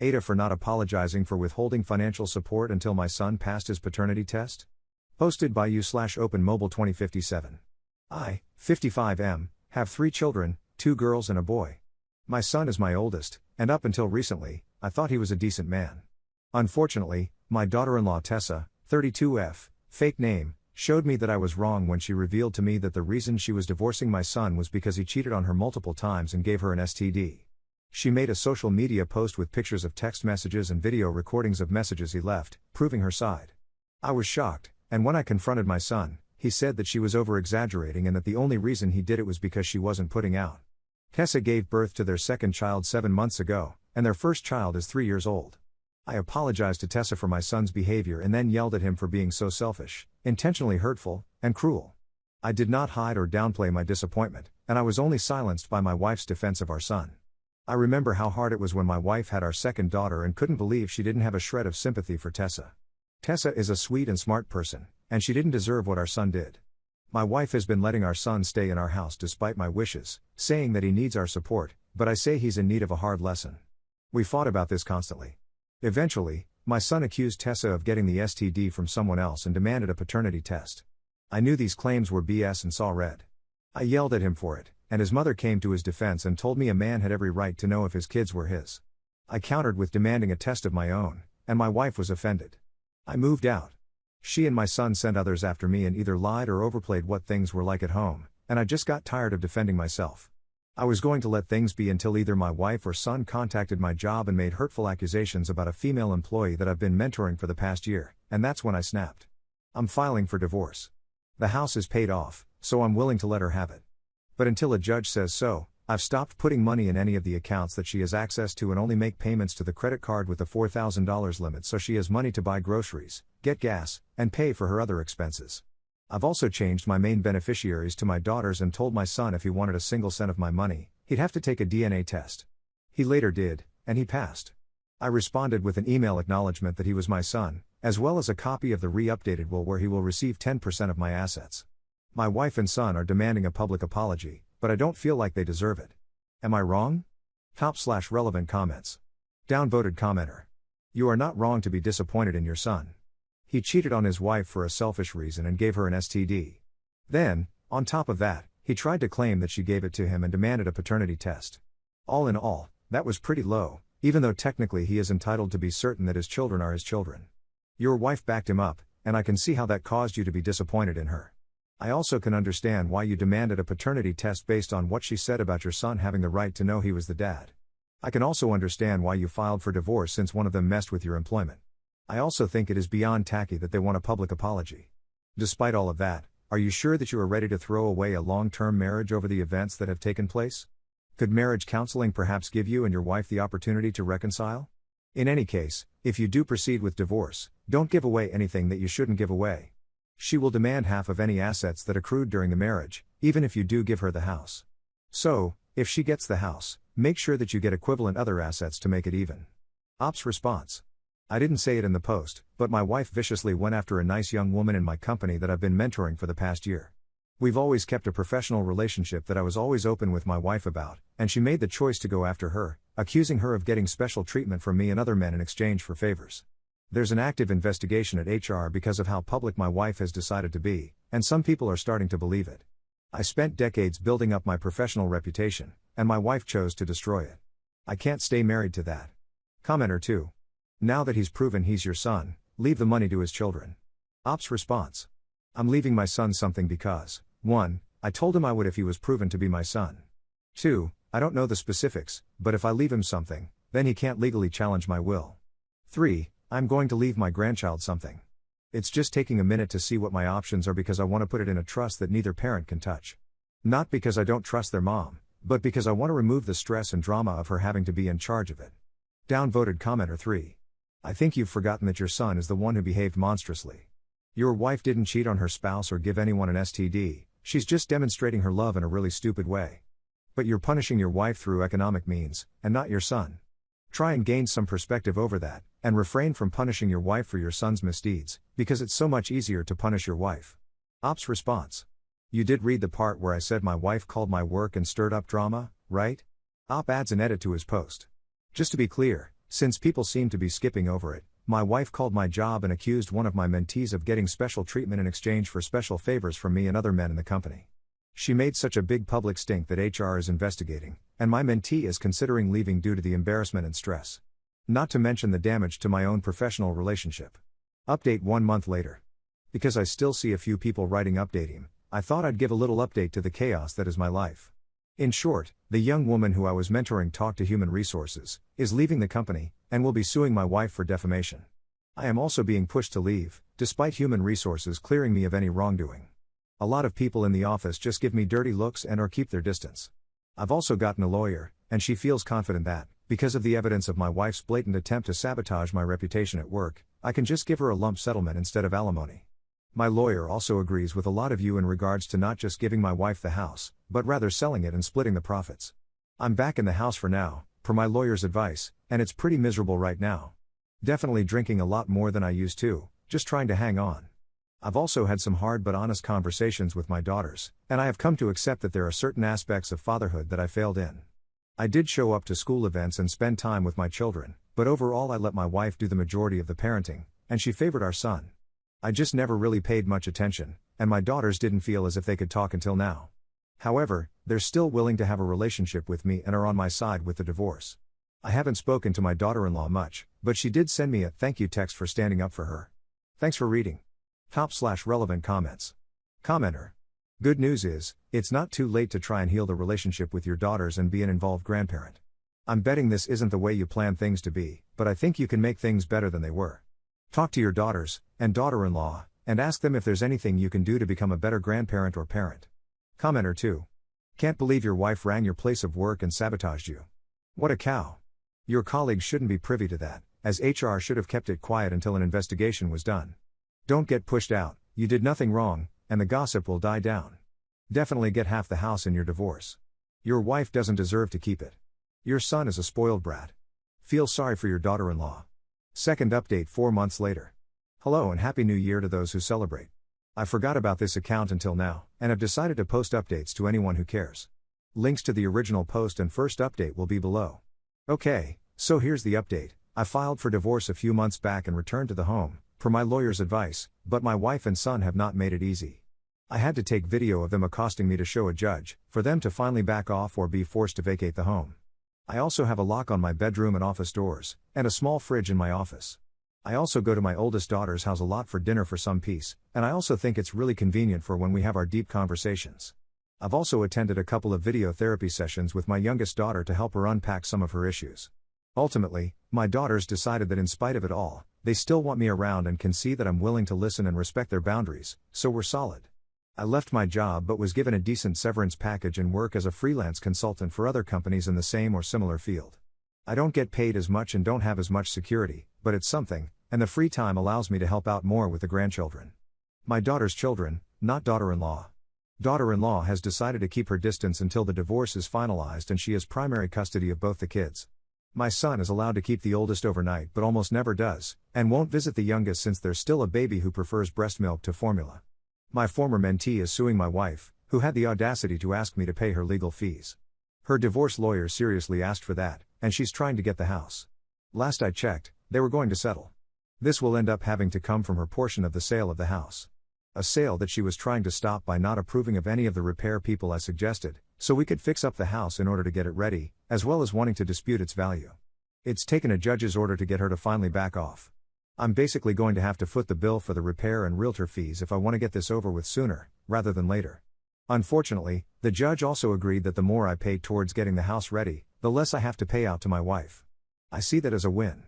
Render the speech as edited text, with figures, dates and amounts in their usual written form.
AITAH for not apologizing for withholding financial support until my son passed his paternity test? Posted by you/OpenMobile 2057. I, 55M, have 3 children, 2 girls and a boy. My son is my oldest, and up until recently, I thought he was a decent man. Unfortunately, my daughter-in-law Tessa, 32F, fake name, showed me that I was wrong when she revealed to me that the reason she was divorcing my son was because he cheated on her multiple times and gave her an STD. She made a social media post with pictures of text messages and video recordings of messages he left, proving her side. I was shocked, and when I confronted my son, he said that she was over-exaggerating and that the only reason he did it was because she wasn't putting out. Tessa gave birth to their second child 7 months ago, and their first child is 3 years old. I apologized to Tessa for my son's behavior and then yelled at him for being so selfish, intentionally hurtful, and cruel. I did not hide or downplay my disappointment, and I was only silenced by my wife's defense of our son. I remember how hard it was when my wife had our second daughter and couldn't believe she didn't have a shred of sympathy for Tessa. Tessa is a sweet and smart person, and she didn't deserve what our son did. My wife has been letting our son stay in our house despite my wishes, saying that he needs our support, but I say he's in need of a hard lesson. We fought about this constantly. Eventually, my son accused Tessa of getting the STD from someone else and demanded a paternity test. I knew these claims were BS and saw red. I yelled at him for it, and his mother came to his defense and told me a man had every right to know if his kids were his. I countered with demanding a test of my own, and my wife was offended. I moved out. She and my son sent others after me and either lied or overplayed what things were like at home, and I just got tired of defending myself. I was going to let things be until either my wife or son contacted my job and made hurtful accusations about a female employee that I've been mentoring for the past year, and that's when I snapped. I'm filing for divorce. The house is paid off, so I'm willing to let her have it. But until a judge says so, I've stopped putting money in any of the accounts that she has access to and only make payments to the credit card with the $4,000 limit so she has money to buy groceries, get gas, and pay for her other expenses. I've also changed my main beneficiaries to my daughters and told my son if he wanted a single cent of my money, he'd have to take a DNA test. He later did, and he passed. I responded with an email acknowledgement that he was my son, as well as a copy of the re-updated will where he will receive 10% of my assets. My wife and son are demanding a public apology, but I don't feel like they deserve it. Am I wrong? Top/relevant comments. Downvoted commenter. You are not wrong to be disappointed in your son. He cheated on his wife for a selfish reason and gave her an STD. Then, on top of that, he tried to claim that she gave it to him and demanded a paternity test. All in all, that was pretty low, even though technically he is entitled to be certain that his children are his children. Your wife backed him up, and I can see how that caused you to be disappointed in her. I also can understand why you demanded a paternity test based on what she said about your son having the right to know he was the dad. I can also understand why you filed for divorce since one of them messed with your employment. I also think it is beyond tacky that they want a public apology. Despite all of that, are you sure that you are ready to throw away a long-term marriage over the events that have taken place? Could marriage counseling perhaps give you and your wife the opportunity to reconcile? In any case, if you do proceed with divorce, don't give away anything that you shouldn't give away. She will demand half of any assets that accrued during the marriage, even if you do give her the house. So, if she gets the house, make sure that you get equivalent other assets to make it even. Ops response. I didn't say it in the post, but my wife viciously went after a nice young woman in my company that I've been mentoring for the past year. We've always kept a professional relationship that I was always open with my wife about, and she made the choice to go after her, accusing her of getting special treatment from me and other men in exchange for favors. There's an active investigation at HR because of how public my wife has decided to be, and some people are starting to believe it. I spent decades building up my professional reputation, and my wife chose to destroy it. I can't stay married to that. Commenter 2. Now that he's proven he's your son, leave the money to his children. Ops response. I'm leaving my son something because, 1, I told him I would if he was proven to be my son. 2, I don't know the specifics, but if I leave him something, then he can't legally challenge my will. 3, I'm going to leave my grandchild something. It's just taking a minute to see what my options are because I want to put it in a trust that neither parent can touch. Not because I don't trust their mom, but because I want to remove the stress and drama of her having to be in charge of it. Downvoted commenter 3. I think you've forgotten that your son is the one who behaved monstrously. Your wife didn't cheat on her spouse or give anyone an STD, she's just demonstrating her love in a really stupid way. But you're punishing your wife through economic means, and not your son. Try and gain some perspective over that, and refrain from punishing your wife for your son's misdeeds, because it's so much easier to punish your wife. Ops response. You did read the part where I said my wife called my work and stirred up drama, right? Op adds an edit to his post. Just to be clear, Since people seem to be skipping over it, my wife called my job and accused one of my mentees of getting special treatment in exchange for special favors from me and other men in the company. She made such a big public stink that HR is investigating, and my mentee is considering leaving due to the embarrassment and stress. Not to mention the damage to my own professional relationship. Update 1 month later. Because I still see a few people writing update him, I thought I'd give a little update to the chaos that is my life. In short, the young woman who I was mentoring talked to Human Resources, is leaving the company, and will be suing my wife for defamation. I am also being pushed to leave, despite Human Resources clearing me of any wrongdoing. A lot of people in the office just give me dirty looks and or keep their distance. I've also gotten a lawyer, and she feels confident that, because of the evidence of my wife's blatant attempt to sabotage my reputation at work, I can just give her a lump settlement instead of alimony. My lawyer also agrees with a lot of you in regards to not just giving my wife the house, but rather selling it and splitting the profits. I'm back in the house for now, per my lawyer's advice, and it's pretty miserable right now. Definitely drinking a lot more than I used to, just trying to hang on. I've also had some hard but honest conversations with my daughters, and I have come to accept that there are certain aspects of fatherhood that I failed in. I did show up to school events and spend time with my children, but overall I let my wife do the majority of the parenting, and she favored our son. I just never really paid much attention, and my daughters didn't feel as if they could talk until now. However, they're still willing to have a relationship with me and are on my side with the divorce. I haven't spoken to my daughter-in-law much, but she did send me a thank you text for standing up for her. Thanks for reading. Top/relevant comments. Commenter. Good news is, it's not too late to try and heal the relationship with your daughters and be an involved grandparent. I'm betting this isn't the way you plan things to be, but I think you can make things better than they were. Talk to your daughters, and daughter-in-law, and ask them if there's anything you can do to become a better grandparent or parent. Commenter 2. Can't believe your wife rang your place of work and sabotaged you. What a cow. Your colleagues shouldn't be privy to that, as HR should have kept it quiet until an investigation was done. Don't get pushed out, you did nothing wrong, and the gossip will die down. Definitely get half the house in your divorce. Your wife doesn't deserve to keep it. Your son is a spoiled brat. Feel sorry for your daughter-in-law. Second update 4 months later. Hello and Happy New Year to those who celebrate. I forgot about this account until now, and have decided to post updates to anyone who cares. Links to the original post and first update will be below. Okay, so here's the update. I filed for divorce a few months back and returned to the home, per my lawyer's advice, but my wife and son have not made it easy. I had to take video of them accosting me to show a judge, for them to finally back off or be forced to vacate the home. I also have a lock on my bedroom and office doors, and a small fridge in my office. I also go to my oldest daughter's house a lot for dinner for some peace, and I also think it's really convenient for when we have our deep conversations. I've also attended a couple of video therapy sessions with my youngest daughter to help her unpack some of her issues. Ultimately, my daughters decided that in spite of it all, they still want me around and can see that I'm willing to listen and respect their boundaries, so we're solid. I left my job but was given a decent severance package and work as a freelance consultant for other companies in the same or similar field. I don't get paid as much and don't have as much security, but it's something, and the free time allows me to help out more with the grandchildren. My daughter's children, not daughter-in-law. Daughter-in-law has decided to keep her distance until the divorce is finalized and she has primary custody of both the kids. My son is allowed to keep the oldest overnight but almost never does, and won't visit the youngest since there's still a baby who prefers breast milk to formula. My former mentee is suing my wife, who had the audacity to ask me to pay her legal fees. Her divorce lawyer seriously asked for that, and she's trying to get the house. Last I checked, they were going to settle. This will end up having to come from her portion of the sale of the house. A sale that she was trying to stop by not approving of any of the repair people I suggested, so we could fix up the house in order to get it ready, as well as wanting to dispute its value. It's taken a judge's order to get her to finally back off. I'm basically going to have to foot the bill for the repair and realtor fees if I want to get this over with sooner, rather than later. Unfortunately, the judge also agreed that the more I pay towards getting the house ready, the less I have to pay out to my wife. I see that as a win.